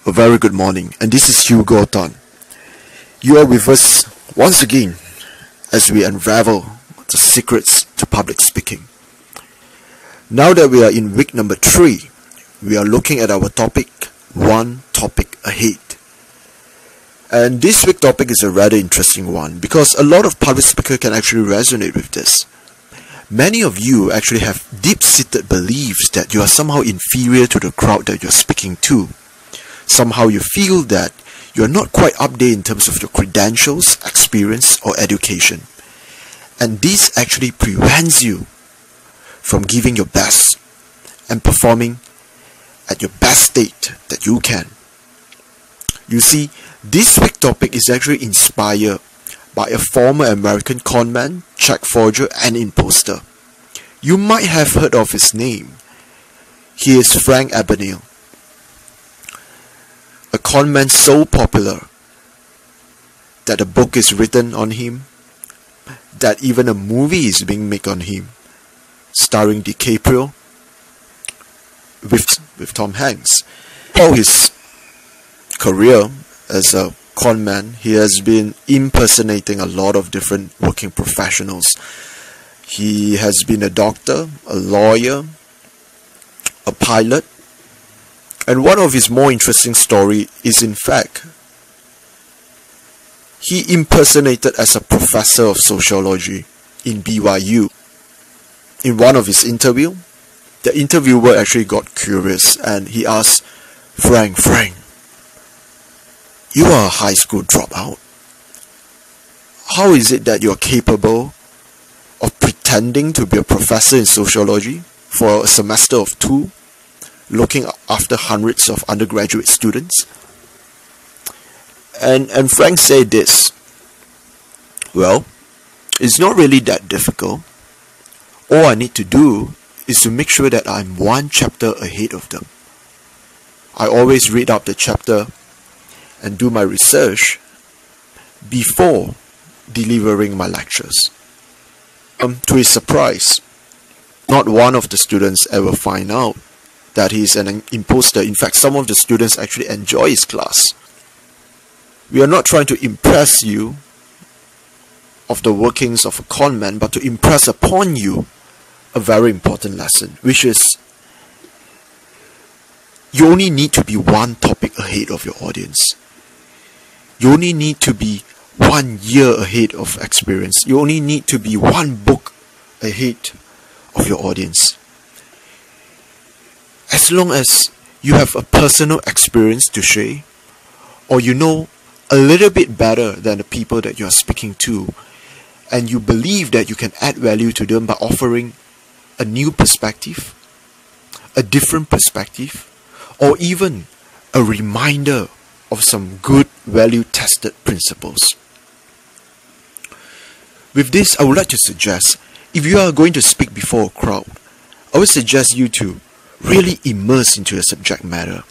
A very good morning, and this is Hugo. You are with us once again as we unravel the secrets to public speaking. Now that we are in week number 3, we are looking at our topic, one topic ahead. And this week's topic is a rather interesting one because a lot of public speakers can actually resonate with this. Many of you actually have deep-seated beliefs that you are somehow inferior to the crowd that you're speaking to. Somehow you feel that you're not quite up there in terms of your credentials, experience, or education. And this actually prevents you from giving your best and performing at your best state that you can. You see, this week's topic is actually inspired by a former American conman, check forger, and imposter. You might have heard of his name. He is Frank Abagnale. A conman so popular that a book is written on him, that even a movie is being made on him, starring DiCaprio with Tom Hanks. All his career as a conman, he has been impersonating a lot of different working professionals. He has been a doctor, a lawyer, a pilot, and one of his more interesting stories is, in fact, he impersonated as a professor of sociology in BYU. In one of his interviews, the interviewer actually got curious and he asked, Frank, you are a high school dropout. How is it that you're capable of pretending to be a professor in sociology for a semester of 2? Looking after hundreds of undergraduate students? And Frank said this, well, it's not really that difficult. All I need to do is to make sure that I'm one chapter ahead of them. I always read up the chapter and do my research before delivering my lectures. To his surprise, not one of the students ever find out that he's an imposter. In fact, some of the students actually enjoy his class. We are not trying to impress you of the workings of a conman, but to impress upon you a very important lesson, which is you only need to be one topic ahead of your audience. You only need to be 1 year ahead of experience. You only need to be one book ahead of your audience. As long as you have a personal experience to share, or you know a little bit better than the people that you are speaking to, and you believe that you can add value to them by offering a new perspective, a different perspective, or even a reminder of some good value-tested principles. With this, I would like to suggest, if you are going to speak before a crowd, I would suggest you to really immerse into your subject matter,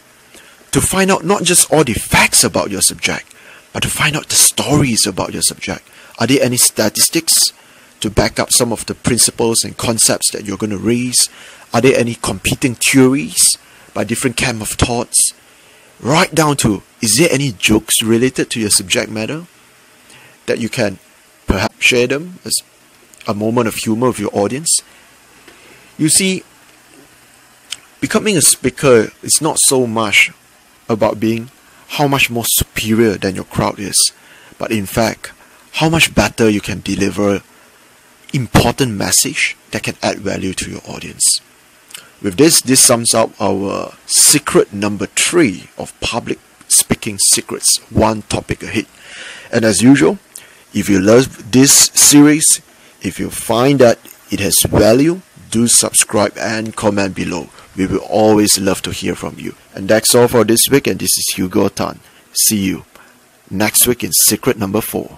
to find out not just all the facts about your subject, but to find out the stories about your subject. Are there any statistics to back up some of the principles and concepts that you're going to raise? Are there any competing theories by different camp of thoughts? Right down to, is there any jokes related to your subject matter that you can perhaps share them as a moment of humor with your audience? You see, becoming a speaker is not so much about being how much more superior than your crowd is, but in fact, how much better you can deliver important message that can add value to your audience. With this sums up our secret number 3 of public speaking secrets, one topic ahead. And as usual, if you love this series, if you find that it has value, do subscribe and comment below. We will always love to hear from you. And that's all for this week, and this is Hugo Tan. See you next week in secret number 4.